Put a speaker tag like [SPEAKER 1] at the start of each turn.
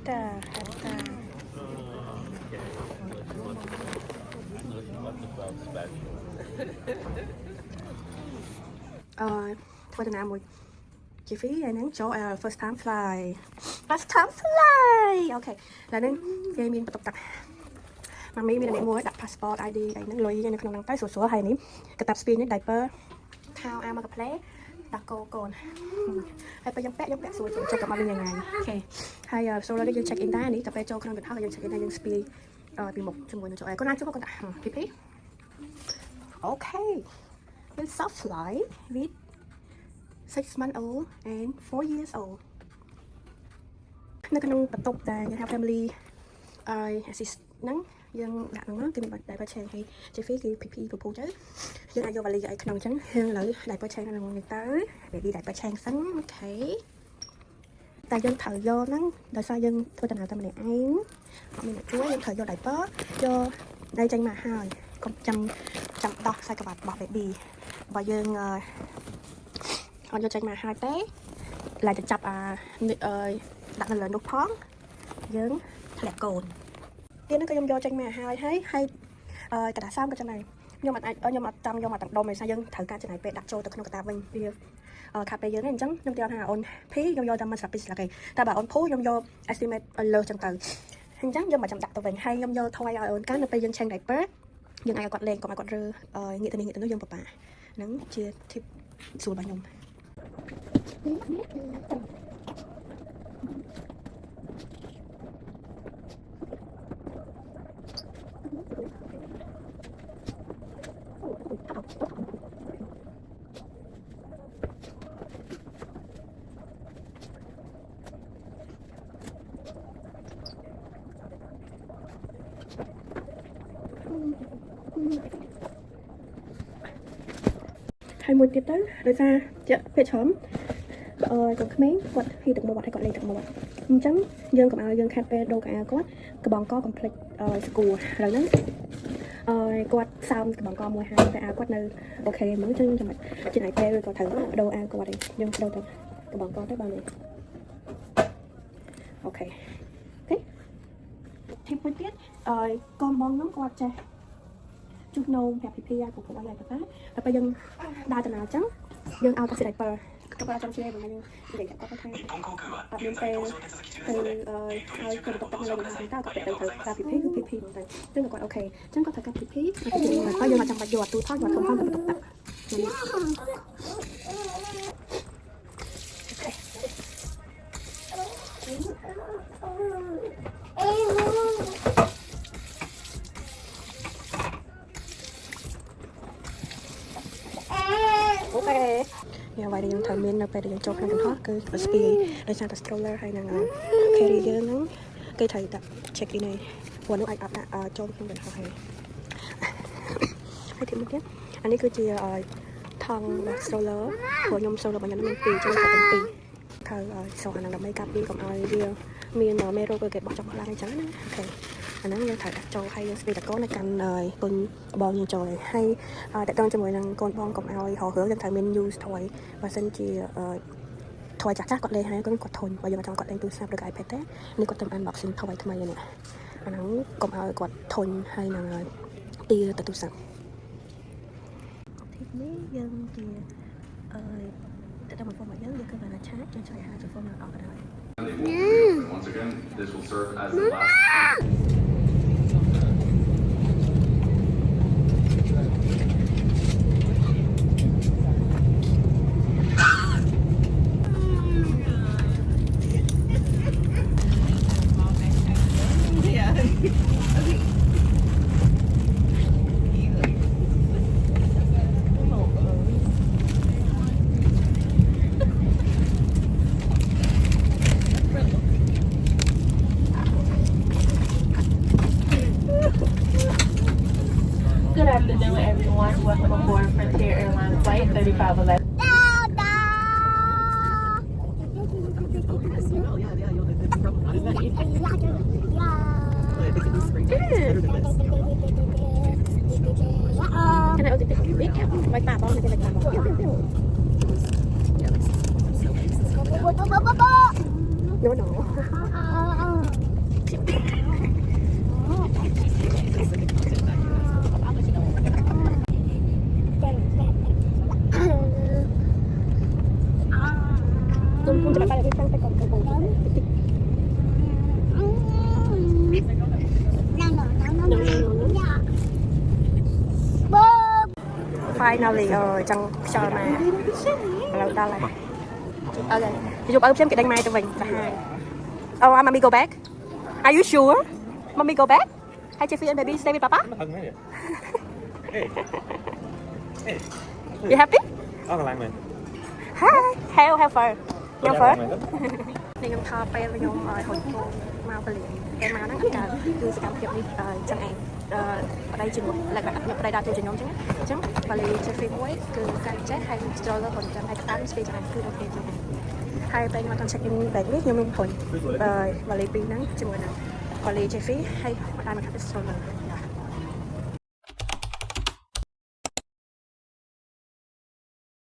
[SPEAKER 1] Hatta. Thôi từ nào một chi phí này nắng chỗ first time fly ok là nên game mình tập mà mình là mua đặt passport ID đây nó lôi cho nó tay sổ hay ní cái tập spin cái diaper thao mà cái play đặt cô còn hayไปยังแปะสวยๆจะกลับมาเป็นยังไงโอเคให้โซลาร์ยังเช็คอินได้นี้กับไปโจขนมกระทะยังเช็คอินได้ยังสปีปีหมกจมูกจอยก็น่าจะก็ได้พี่โอเค it's soft fly with 6 months old and 4 years old នៅក្នុងបន្ទប់ដែលយើងហៅ family assist ហ្នឹងយើងដាក់ហ្នឹងគឺមានdiaper change ហើយជា free គឺ PP ពពុះទៅយើងអាចយកវ៉ាលីឲ្យក្នុងអញ្ចឹងយើងលើ diaper change ក្នុងនេះទៅ baby diaper change សិនអូខេតែយើងត្រូវយកហ្នឹងដោយសារយើងធ្វើដំណើរតែម្នាក់ឯងអត់មានអ្នកជួយយើងត្រូវយក diaper យកដៃចេញមកហើយកុំចាំដោះខ្សែក្បាត់របស់ baby បើយើងអត់យកចេញមកហើយទេឡើយទៅចាប់ដាក់នៅលើនោះផងយើងធ្លាក់កូនទៀតហ្នឹងក៏ខ្ញុំយកចេញមកហើយកតាសាមក៏ចឹងដែរខ្ញុំអត់ចាំយកមកទាំងដុំដោយសារយើងត្រូវការចំណាយពេលដាក់ចូលទៅក្នុងកតាវិញវាខាត់ពេលយើងហ្នឹងអញ្ចឹងខ្ញុំទៀតថាអូនភីខ្ញុំយកតែមិនស្រាប់ពីស្លាកឯងតែបើអូនភូខ្ញុំយក estimate លើចឹងទៅអញ្ចឹងយើងមកចាំដាក់ទៅវិញហើយខ្ញុំយកថយឲ្យអូនកាន់នៅពេលយើង change diaper យើងអាចឲ្យគាត់លេងកុំឲ្យគាត់រើងាកទៅនេះងាកទៅនោះយើងពិបាកហ្នឹងជា tip ស្រួលរបស់ខ្ញុំហើយមួយទៀតទៅដោយសារជាពេលច្រើនគាត់ក្មេងគាត់ហ៊ីទឹកមាត់ហើយគាត់លេងទឹកមាត់អញ្ចឹងយើងកុំឲ្យយើងខាត់ពេលដូរកៅអៅគាត់កបងកកុំភ្លេចស្គួរឥឡូវហ្នឹងគាត់សើមកបងកមួយហើយតែគាត់នៅអូខេមើលចឹងចាំចំណាយពេលគាត់ត្រូវដូរអាវគាត់ឯងយើងដូរទៅកបងកទៅបានទេអូខេធីបមួយទៀតកូនបងខ្ញុំគាត់ចេះជុះនោមប្រាប់ពីឲ្យពួកគាត់ឲ្យតែពេលយើងដើរដំណើរអញ្ចឹងយើងឲ្យតែ diaper គាត់ចាំជួយបងយើងនិយាយគាត់ថាអត់មានពេលទៅឲ្យគាត់ទៅលើវិញទៅគាត់ទៅប្រើពីគឺពីហ្នឹងទៅចឹងគាត់អូខេចឹងគាត់ត្រូវការពីហើយយើងមកចាំបាច់យកទូថតគាត់ធំទៅបន្ទប់តាអូខេយ៉ាងvậy thìយើងត្រូវមាននៅពេលដែលយើងចូលក្នុងកន្ទក់គឺស្ពីដោយសារតែ stroller ហើយនឹង carry យើងហ្នឹងគេត្រូវដាក់ check in នេះព្រោះនោះអាចដាក់ចូលក្នុងកន្ទក់ហើយទីមួយទៀតអានេះគឺជាថង់ stroller ព្រោះខ្ញុំ stroller របស់ខ្ញុំមាន2ចូលតែ2ត្រូវស្រោអានឹងដើម្បីកាត់ពីកុំឲ្យវាមានមេរោគគេបោះចុះខ្លាំងអញ្ចឹងណាអូខេអាហ្នឹងយើងត្រូវដាក់ចូលហើយយើងស្ពីតកូននៅកាន់គុណបងយើងចូលហើយតើតើជាមួយនឹងកូនបងកុំឲ្យរហរឿងយើងត្រូវមាន use ថយបើសិនជាថយចាស់គាត់លេងហើយគាត់ធុញបើយើងចង់គាត់លេងទូរស័ព្ទឬ iPad ទេនេះគាត់ទៅ unboxing ថយថ្មីនេះអាហ្នឹងកុំឲ្យគាត់ធុញហើយនឹងទីទៅទូរស័ព្ទទីនេះយើងជាតែដល់មកមកយើងគឺបានឆាតយើងជួយហៅចូលមកអស់ក៏ដែរ
[SPEAKER 2] Once again, this will serve as the last.
[SPEAKER 3] Good afternoon, everyone. Welcome aboard Frontier Airlines Flight 3511.
[SPEAKER 1] Cái này ở tiệm biết nha, bánh bà bông này cái bánh bà bông. Nó nổ. finally chẳng chờ mà lâu ta lại ok thì chụp ốp xem cái đánh mai cho mình là hai oh mommy go back are you sure mommy go back hi Jeffy and baby stay with papa
[SPEAKER 4] Nó thân mấy vậy? Ê. Ê.
[SPEAKER 1] you happy
[SPEAKER 4] Có thằng Lan mày.
[SPEAKER 1] hi have fun
[SPEAKER 4] Có
[SPEAKER 1] have
[SPEAKER 4] thằng
[SPEAKER 1] fun
[SPEAKER 4] Lan mày đó.
[SPEAKER 1] នេះខ្ញុំថតពេលខ្ញុំហុចគោមកពលាតែមកហ្នឹងអត់កើតគឺសកម្មភាពនេះចឹងឯងបដៃជំនួសលក្ខណៈខ្ញុំបដៃដើរទៅជំនុំចឹងអញ្ចឹងបលីជា free មួយគឺការចេះហើយ stroller ប៉ុណ្ណឹងចឹងហើយតាម speed ចឹងគឺអូខេចឹងហើយពេលខ្ញុំអត់ check in bag នេះខ្ញុំមាន point បលីពីរហ្នឹងជាមួយនឹងបលី Jeffy ហើយតាម stroller